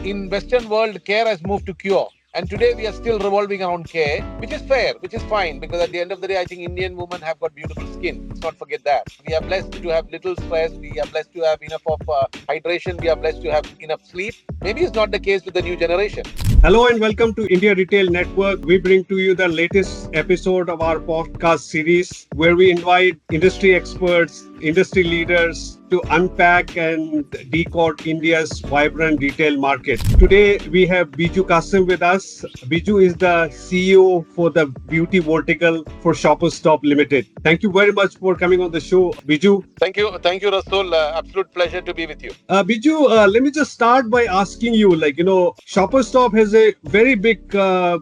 in Western world, care has moved to cure. And today we are still revolving around care, which is fair, which is fine, because at the end of the day, I think Indian women have got beautiful skin. Let's not forget that. We are blessed to have little stress. We are blessed to have enough of hydration. We are blessed to have enough sleep. Maybe it's not the case with the new generation. Hello and welcome to India Retail Network. We bring to you the latest episode of our podcast series where we invite industry experts, industry leaders to unpack and decode India's vibrant retail market. Today we have Biju Kassim with us. Biju is the CEO for the beauty vertical for Shoppers Stop Limited. Thank you very much for coming on the show, Biju. Thank you, Rasul. Absolute pleasure to be with you. Biju, let me just start by asking you, Shoppers Stop has a very big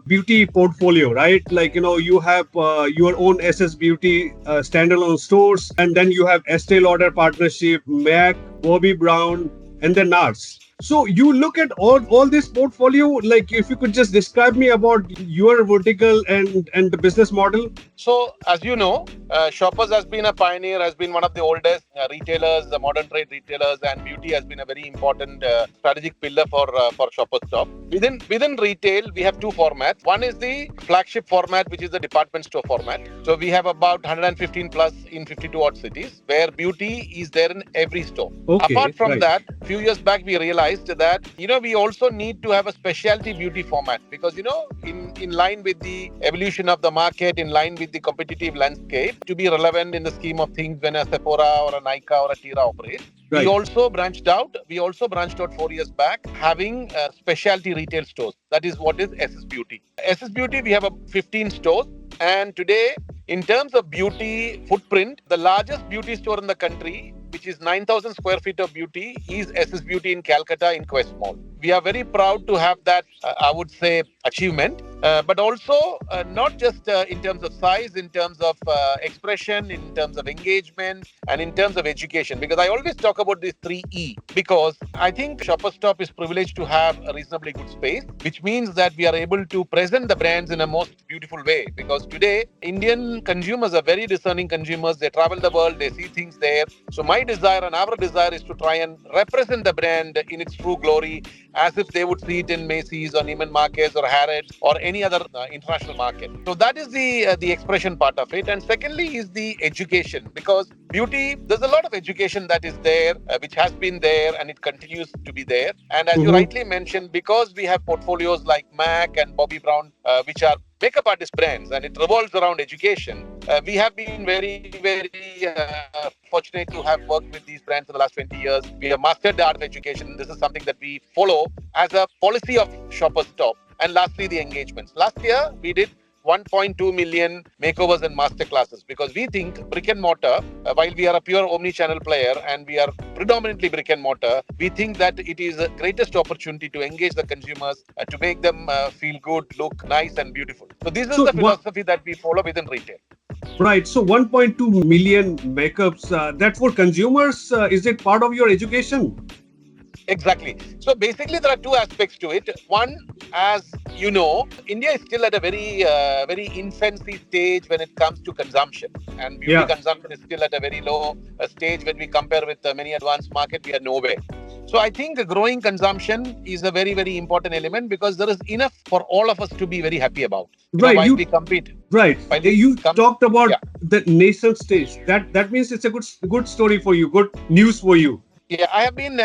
beauty portfolio, right? You have your own SS Beauty standalone stores, and then you have Estee Lauder partnership, MAC, Bobbi Brown, and then NARS. So you look at all this portfolio, if you could just describe me about your vertical and the business model. So, as you know, Shoppers has been a pioneer, has been one of the oldest retailers, the modern trade retailers, and beauty has been a very important strategic pillar for Shoppers Stop. Within retail, we have two formats. One is the flagship format, which is the department store format. So we have about 115 plus in 52 odd cities, where beauty is there in every store. Okay, apart from right. that, a few years back, we realized that, we also need to have a specialty beauty format because, in line with the evolution of the market, in line with the competitive landscape, to be relevant in the scheme of things when a Sephora or a Nykaa or a Tira operates. Right. We also branched out 4 years back, having specialty retail stores. That is what is SS Beauty. SS Beauty, we have 15 stores. And today, in terms of beauty footprint, the largest beauty store in the country, which is 9,000 square feet of beauty, is SS Beauty in Calcutta in Quest Mall. We are very proud to have that, achievement. But also not just in terms of size, in terms of expression, in terms of engagement, and in terms of education. Because I always talk about these 3E. Because I think Shoppers Stop is privileged to have a reasonably good space, which means that we are able to present the brands in a most beautiful way. Because today, Indian consumers are very discerning consumers. They travel the world, they see things there. So my desire and our desire is to try and represent the brand in its true glory, as if they would see it in Macy's or Neiman Marcus or Harrods or any other international market. So that is the expression part of it. And secondly is the education, because beauty, there's a lot of education that is there, which has been there and it continues to be there. And as you rightly mentioned, because we have portfolios like MAC and Bobbi Brown, which are makeup artist brands, and it revolves around education. We have been very, very fortunate to have worked with these brands for the last 20 years. We have mastered the art of education. This is something that we follow as a policy of Shoppers Stop. And lastly, the engagements. Last year, we did 1.2 million makeovers and masterclasses, because we think brick and mortar, while we are a pure omni-channel player and we are predominantly brick and mortar, we think that it is the greatest opportunity to engage the consumers, to make them feel good, look nice and beautiful. So this is the philosophy that we follow within retail. Right. So 1.2 million makeups, that's for consumers. Is it part of your education? Exactly. So basically, there are two aspects to it. One, as you know, India is still at a very infancy stage when it comes to consumption. And beauty consumption is still at a very low stage when we compare with many advanced markets. We are nowhere. So I think growing consumption is a very, very important element, because there is enough for all of us to be very happy about. While we compete. Right. You talked about the nascent stage. That means it's a good story for you, good news for you. Yeah, I have been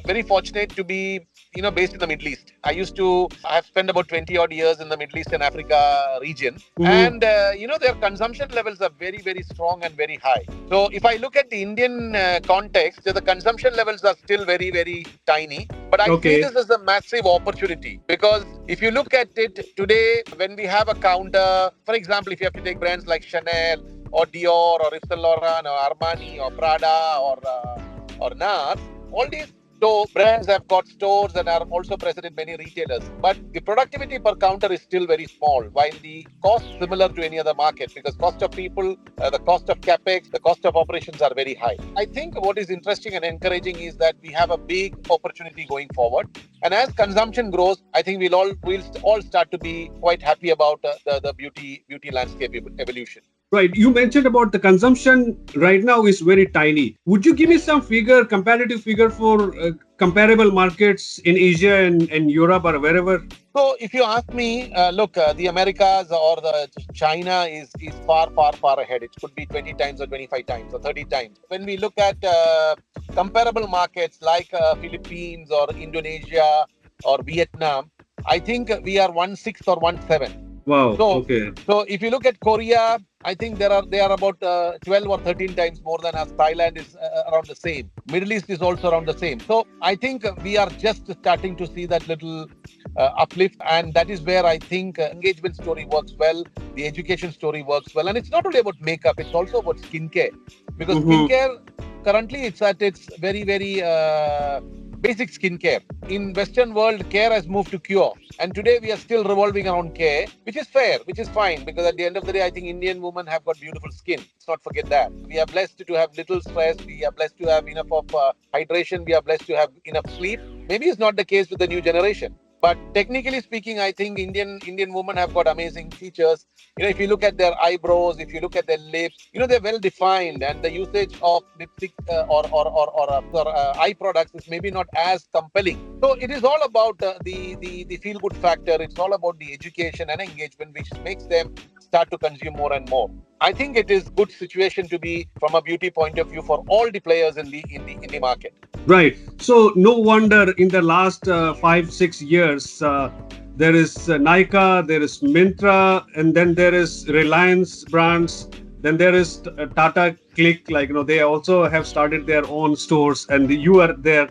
very fortunate to be, based in the Middle East. I have spent about 20 odd years in the Middle East and Africa region. And, their consumption levels are very, very strong and very high. So if I look at the Indian context, the consumption levels are still very, very tiny. But I see this as a massive opportunity, because if you look at it today, when we have a counter, for example, if you have to take brands like Chanel or Dior or Yves Saint Laurent or Armani or Prada or NARS, all these brands have got stores and are also present in many retailers. But the productivity per counter is still very small, while the cost is similar to any other market, because cost of people, the cost of capex, the cost of operations are very high. I think what is interesting and encouraging is that we have a big opportunity going forward. And as consumption grows, I think we'll all start to be quite happy about the beauty landscape evolution. Right. You mentioned about the consumption right now is very tiny. Would you give me some figure, comparative figure for comparable markets in Asia and Europe or wherever? So if you ask me, look, the Americas or the China is far, far, far ahead. It could be 20 times or 25 times or 30 times. When we look at comparable markets like Philippines or Indonesia or Vietnam, I think we are 1/6 or 1/7. Wow. So, Okay. so if you look at Korea, I think they are about 12 or 13 times more than us. Thailand is around the same. Middle East is also around the same. So I think we are just starting to see that little uplift, and that is where I think engagement story works well. The education story works well, and it's not only about makeup; it's also about skincare, because Mm-hmm. skincare currently it's at its very basic skincare. In Western world, care has moved to cure, and today we are still revolving around care, which is fair, which is fine, because at the end of the day, I think Indian women have got beautiful skin. Let's not forget that. We are blessed to have little stress. We are blessed to have enough of hydration. We are blessed to have enough sleep. Maybe it's not the case with the new generation. But technically speaking, I think Indian women have got amazing features. If you look at their eyebrows, if you look at their lips, they're well defined, and the usage of lipstick or eye products is maybe not as compelling. So it is all about the feel good factor. It's all about the education and engagement, which makes them start to consume more and more. I think it is good situation to be from a beauty point of view for all the players in the market. Right. So no wonder in the last 5 6 years there is Nykaa, there is Myntra, and then there is Reliance brands. Then there is Tata Cliq. Like they also have started their own stores, and you are there.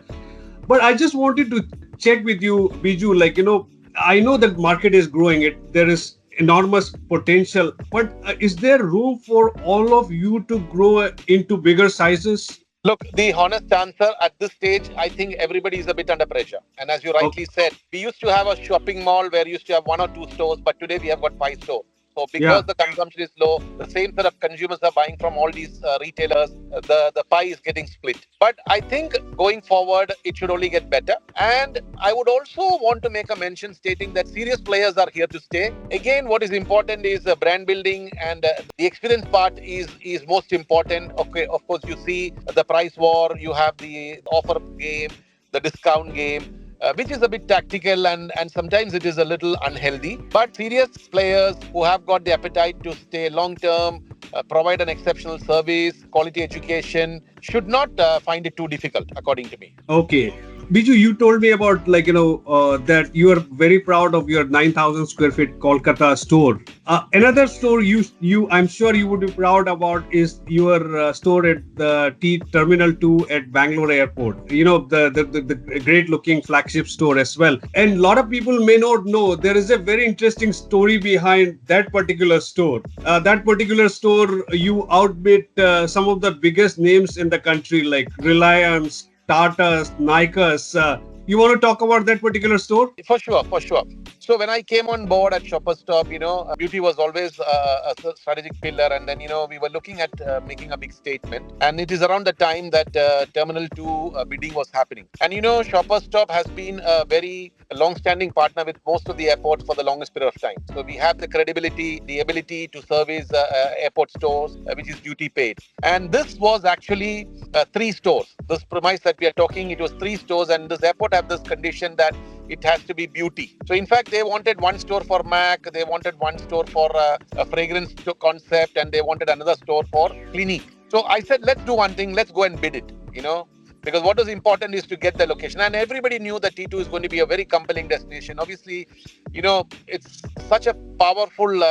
But I just wanted to check with you, Biju. I know that market is growing. There is enormous potential. But is there room for all of you to grow into bigger sizes? Look, the honest answer at this stage, I think everybody is a bit under pressure. And as you Okay. rightly said, we used to have a shopping mall where we used to have one or two stores, but today we have got five stores. So because Yeah. the consumption is low, the same set of consumers are buying from all these retailers. The pie is getting split. But I think going forward, it should only get better. And I would also want to make a mention stating that serious players are here to stay. Again, what is important is brand building, and the experience part is most important. Okay, of course, you see the price war, you have the offer game, the discount game, which is a bit tactical, and sometimes it is a little unhealthy. But serious players who have got the appetite to stay long term, provide an exceptional service, quality education, should not find it too difficult, according to me. Okay. Biju, you told me about that you are very proud of your 9,000 square feet Kolkata store. Another store you I'm sure you would be proud about is your store at the T Terminal 2 at Bangalore Airport. The great looking flagship store as well. And a lot of people may not know there is a very interesting story behind that particular store. That particular store, you outbid some of the biggest names in the country like Reliance, Tata's, Nyka's. You want to talk about that particular store? For sure, for sure. So when I came on board at Shoppers Stop, beauty was always a strategic pillar, and then we were looking at making a big statement. And it is around the time that Terminal 2 bidding was happening. And Shoppers Stop has been a very long-standing partner with most of the airports for the longest period of time. So we have the credibility, the ability to service airport stores, which is duty paid. And this was actually three stores. This premise that we are talking, it was three stores, and this airport have this condition that it has to be beauty. So in fact, they wanted one store for MAC, they wanted one store for a fragrance concept, and they wanted another store for Clinique. So I said, let's do one thing, let's go and bid it, because what is important is to get the location. And everybody knew that T2 is going to be a very compelling destination. Obviously, it's such a powerful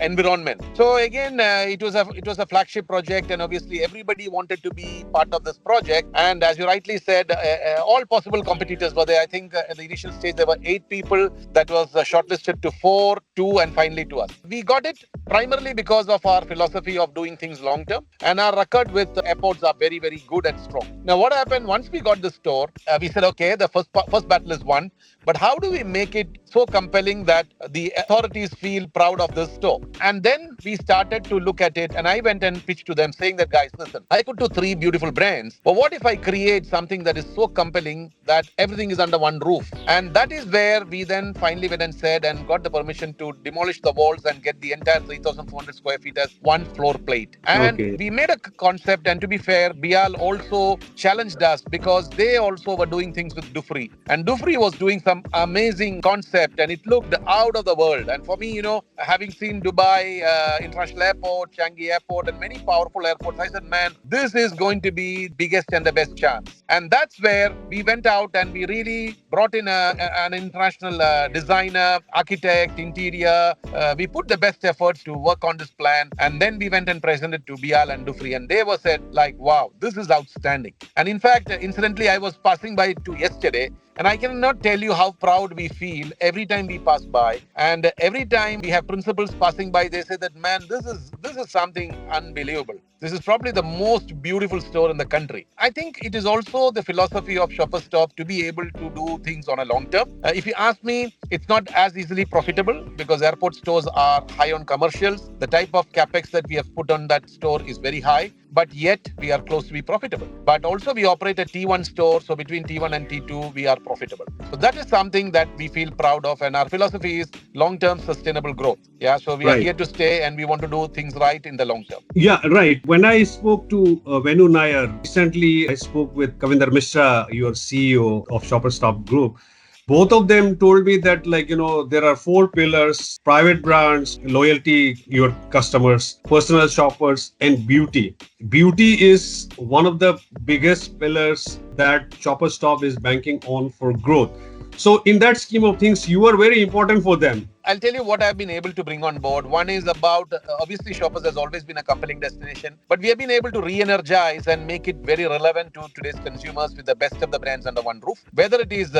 environment. So again, it was a flagship project, and obviously everybody wanted to be part of this project. And as you rightly said, all possible competitors were there. I think at the initial stage there were 8 people. That was shortlisted to 4, 2, and finally to us. We got it primarily because of our philosophy of doing things long term, and our record with airports are very, very good and strong. Now, what happened once we got the store? We said, okay, the first battle is won, but how do we make it so compelling that the authorities feel proud of this store. And then we started to look at it, and I went and pitched to them saying that, guys, listen, I could do three beautiful brands, but what if I create something that is so compelling that everything is under one roof? And that is where we then finally went and said and got the permission to demolish the walls and get the entire 3,400 square feet as one floor plate. And Okay. we made a concept, and to be fair, Bial also challenged us because they also were doing things with Dufry. And Dufry was doing some amazing concept, and it looked out of the world. And for me, having seen Dubai International Airport, Changi Airport, and many powerful airports, I said, man, this is going to be biggest and the best chance. And that's where we went out and we really brought in an international designer, architect, interior. We put the best efforts to work on this plan, and then we went and presented to Bial and Dufry, and they were said like, wow, this is outstanding. And in fact, incidentally, I was passing by to yesterday, and I cannot tell you how proud we feel every time we pass by. And every time we have principals passing by, they say that, man, this is something unbelievable. This is probably the most beautiful store in the country. I think it is also the philosophy of Shoppers Stop to be able to do things on a long term. If you ask me, it's not as easily profitable because airport stores are high on commercials. The type of capex that we have put on that store is very high, but yet we are close to be profitable. But also we operate a T1 store, so between T1 and T2, we are profitable. So that is something that we feel proud of, and our philosophy is long-term sustainable growth. Yeah, so we are here to stay, and we want to do things right in the long term. Yeah, right. When I spoke to Venu Nair, recently I spoke with Kavinder Mishra, your CEO of Shoppers Stop Group. Both of them told me that, there are four pillars: private brands, loyalty, your customers, personal shoppers, and beauty. Beauty is one of the biggest pillars that Shoppers Stop is banking on for growth. So in that scheme of things, you are very important for them. I'll tell you what I've been able to bring on board. One is about, obviously, Shoppers has always been a compelling destination, but we have been able to re-energize and make it very relevant to today's consumers with the best of the brands under one roof. Whether it is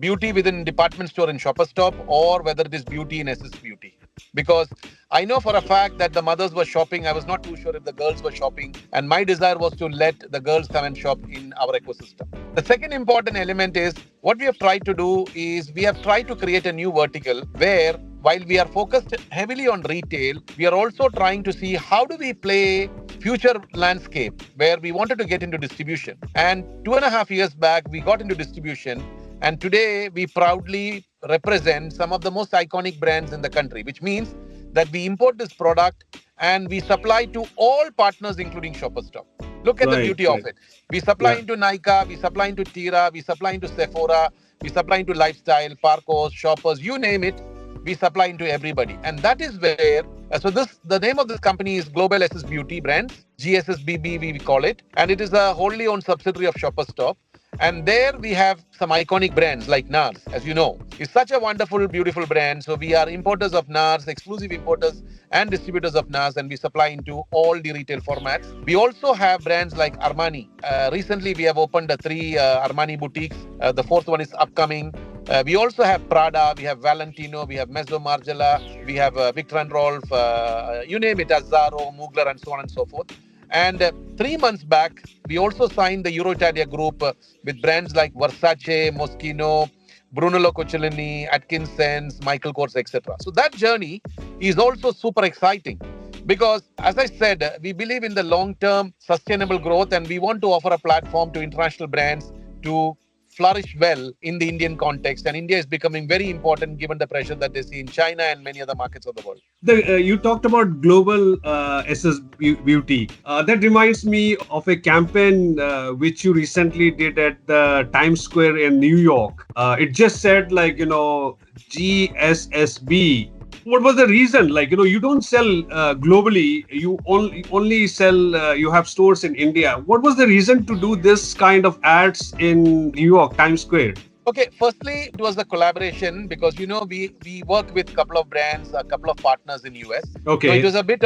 beauty within department store in Shoppers Stop, or whether it is beauty in SS Beauty. Because I know for a fact that the mothers were shopping. I was not too sure if the girls were shopping. And my desire was to let the girls come and shop in our ecosystem. The second important element is what we have tried to do is we have tried to create a new vertical where, while we are focused heavily on retail, we are also trying to see how do we play future landscape where we wanted to get into distribution. And 2.5 years back, we got into distribution. And today, we proudly represent some of the most iconic brands in the country, which means that we import this product and we supply to all partners, including Shoppers Stop. Look at the beauty of it. We supply into Nykaa, we supply into Tira, we supply into Sephora, we supply into Lifestyle, Parcos, Shoppers, you name it. We supply into everybody. And that is where, the name of this company is Global SS Beauty Brands, GSSBB we call it. And it is a wholly owned subsidiary of Shoppers Stop. And there we have some iconic brands like NARS, as you know. It's such a wonderful, beautiful brand. So we are importers of NARS, exclusive importers and distributors of NARS, and we supply into all the retail formats. We also have brands like Armani. Recently, we have opened 3 Armani boutiques. The 4th one is upcoming. We also have Prada, we have Valentino, we have Mezzo Margiela, we have Victor and Rolf, you name it, Azzaro, Mugler, and so on and so forth. And 3 months back, we also signed the Euro Italia group with brands like Versace, Moschino, Brunello Cucinelli, Atkinson's, Michael Kors, etc. So that journey is also super exciting because, as I said, we believe in the long-term sustainable growth, and we want to offer a platform to international brands to flourish well in the Indian context. And India is becoming very important given the pressure that they see in China and many other markets of the world. You talked about global SS Beauty. That reminds me of a campaign which you recently did at the Times Square in New York. It just said GSSB. What was the reason? You don't sell globally. You only sell. You have stores in India. What was the reason to do this kind of ads in New York, Times Square? Okay, firstly, it was the collaboration because, we work with a couple of brands, a couple of partners in US. Okay. So it was a bit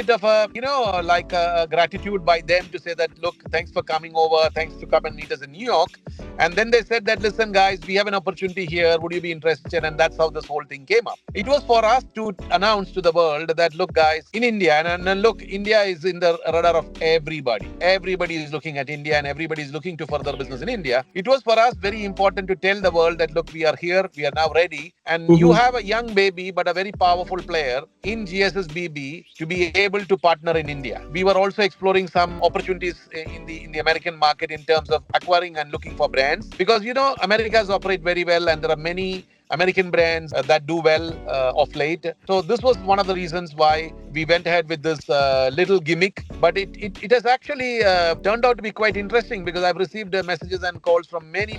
of a gratitude by them to say that, look, thanks for coming over. Thanks to come and meet us in New York. And then they said that, listen, guys, we have an opportunity here. Would you be interested? And that's how this whole thing came up. It was for us to announce to the world that, look, guys, in India, and look, India is in the radar of everybody. Everybody is looking at India and everybody is looking to further business in India. It was for us very important important to tell the world that, look, we are here, we are now ready. And you Mhm. have a young baby, but a very powerful player in GSSBB to be able to partner in India. We were also exploring some opportunities in the American market in terms of acquiring and looking for brands, because Americas operate very well, and there are many American brands that do well of late. So this was one of the reasons why we went ahead with this little gimmick. But it has actually turned out to be quite interesting, because I've received messages and calls from many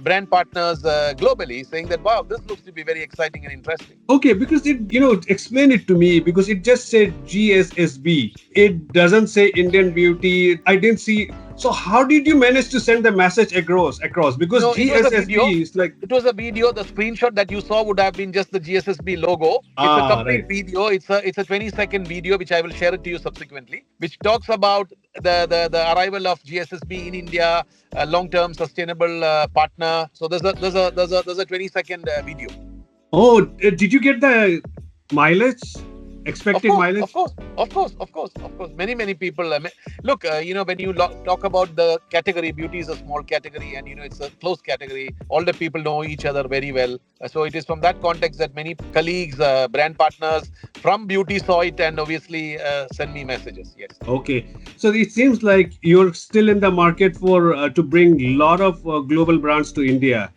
brand partners globally saying that, wow, this looks to be very exciting and interesting. Okay, because explain it to me, because it just said GSSB. It doesn't say Indian Beauty. I didn't see. So how did you manage to send the message across? Because No, it was a video. GSSB is like, It was a video. The screenshot that you saw would have been just the GSSB logo. It's a complete right. video. It's a 20-second video, which I will share it to you subsequently, which talks about the arrival of GSSB in India, a long-term sustainable partner. So there's a 20-second video. Oh, did you get the mileage? Of Expected course, of mileage? course, of course, of course, of course. Many people. Look, when you talk about the category, beauty is a small category, and it's a close category. All the people know each other very well. So it is from that context that many colleagues, brand partners from beauty saw it, and obviously send me messages. Yes. Okay, so it seems like you're still in the market for to bring a lot of global brands to India.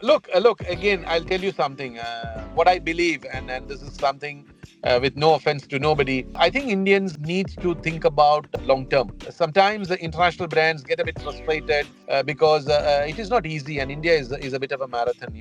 Look. Again, I'll tell you something. What I believe, and this is something with no offense to nobody. I think Indians need to think about long term. Sometimes the international brands get a bit frustrated because it is not easy, and India is a bit of a marathon.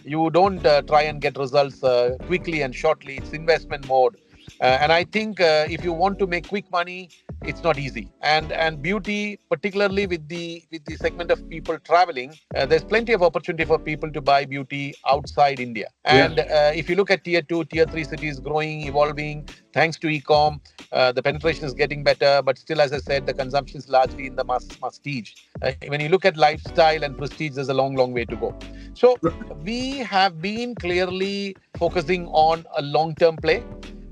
You don't try and get results quickly and shortly. It's investment mode. And I think if you want to make quick money, it's not easy. And beauty, particularly with the segment of people traveling, there's plenty of opportunity for people to buy beauty outside India. Yeah. And if you look at tier two, tier three cities growing, evolving, thanks to e-com, the penetration is getting better. But still, as I said, the consumption is largely in the prestige. When you look at lifestyle and prestige, there's a long way to go. So we have been clearly focusing on a long-term play.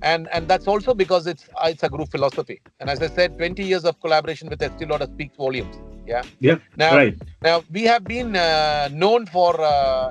And that's also because it's a group philosophy. And as I said, 20 years of collaboration with Estee Lauder speaks volumes. Yeah. Yeah. Now, Right. now we have been known for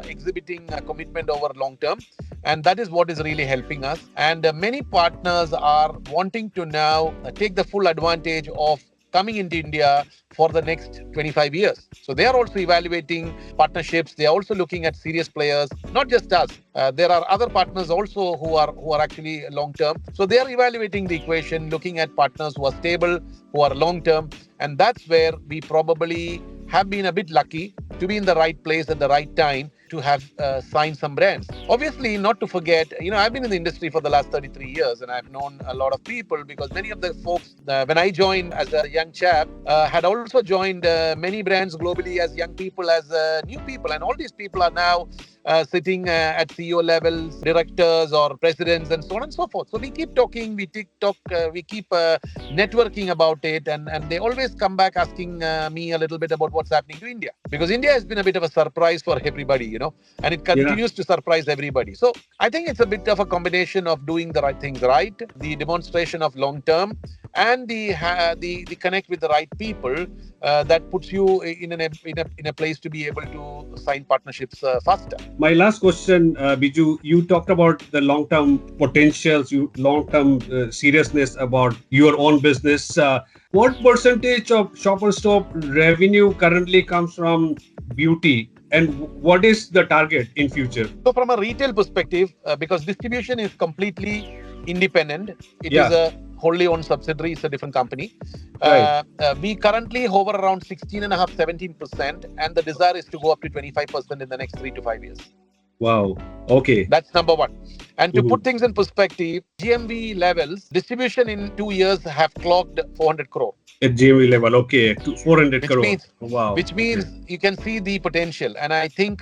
exhibiting a commitment over long term, and that is what is really helping us. And many partners are wanting to now take the full advantage of coming into India for the next 25 years. So they are also evaluating partnerships. They are also looking at serious players, not just us. There are other partners also who are actually long term. So they are evaluating the equation, looking at partners who are stable, who are long term, and that's where we probably have been a bit lucky to be in the right place at the right time to have signed some brands. Obviously, not to forget, I've been in the industry for the last 33 years, and I've known a lot of people, because many of the folks, when I joined as a young chap, had also joined many brands globally as young people, as new people. And all these people are now sitting at CEO levels, directors or presidents, and so on and so forth. So we keep talking, we keep networking about it, and they always come back asking me a little bit about what's happening to India, because India has been a bit of a surprise for everybody, and it Yeah. continues to surprise everybody. So I think it's a bit of a combination of doing the right things right, the demonstration of long term, and the connect with the right people that puts you in a place to be able to sign partnerships faster. My last question, Biju, you talked about the long-term potentials, long-term seriousness about your own business. What percentage of Shopper Stop revenue currently comes from beauty, and what is the target in future? So from a retail perspective, because distribution is completely independent, it is Yeah. a wholly owned subsidiary, it's a different company. Right. We currently hover around 16.5, 17%, and the desire is to go up to 25% in the next 3 to 5 years. Wow. Okay. That's number one. And to Mhm. put things in perspective, GMV levels, distribution in 2 years have clocked 400 crore. At GMV level, okay, to 400 which crore. means Wow. which Okay. means you can see the potential. And I think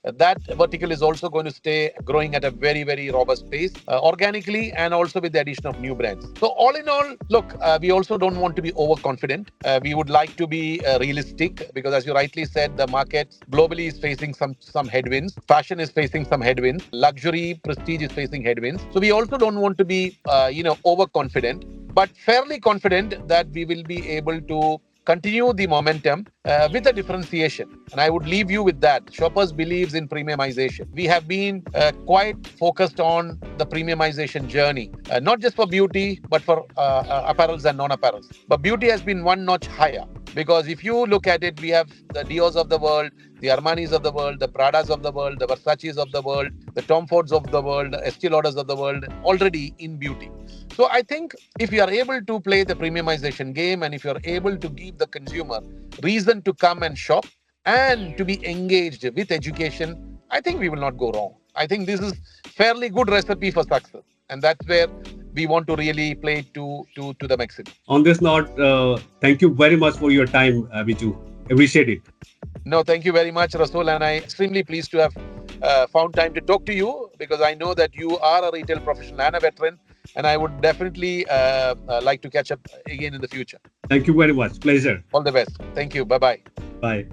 that vertical is also going to stay growing at a very robust pace, organically, and also with the addition of new brands. So all in all, look, we also don't want to be overconfident. We would like to be realistic, because as you rightly said, the market globally is facing some headwinds. Fashion is facing some headwinds. Luxury prestige is facing headwinds. So we also don't want to be overconfident, but fairly confident that we will be able to continue the momentum with a differentiation. And I would leave you with that. Shoppers believes in premiumization. We have been quite focused on the premiumization journey, not just for beauty, but for apparels and non-apparels. But beauty has been one notch higher. Because if you look at it, we have the Dior's of the world, the Armanis of the world, the Pradas of the world, the Versace's of the world, the Tom Fords of the world, the Estee Lauders of the world already in beauty. So I think if you are able to play the premiumization game and if you are able to give the consumer reason to come and shop and to be engaged with education, I think we will not go wrong. I think this is fairly good recipe for success. And that's where we want to really play to the maximum. On this note, thank you very much for your time, Biju. Appreciate it. No, thank you very much, Rasul. And I'm extremely pleased to have found time to talk to you because I know that you are a retail professional and a veteran. And I would definitely like to catch up again in the future. Thank you very much. Pleasure. All the best. Thank you. Bye-bye. Bye.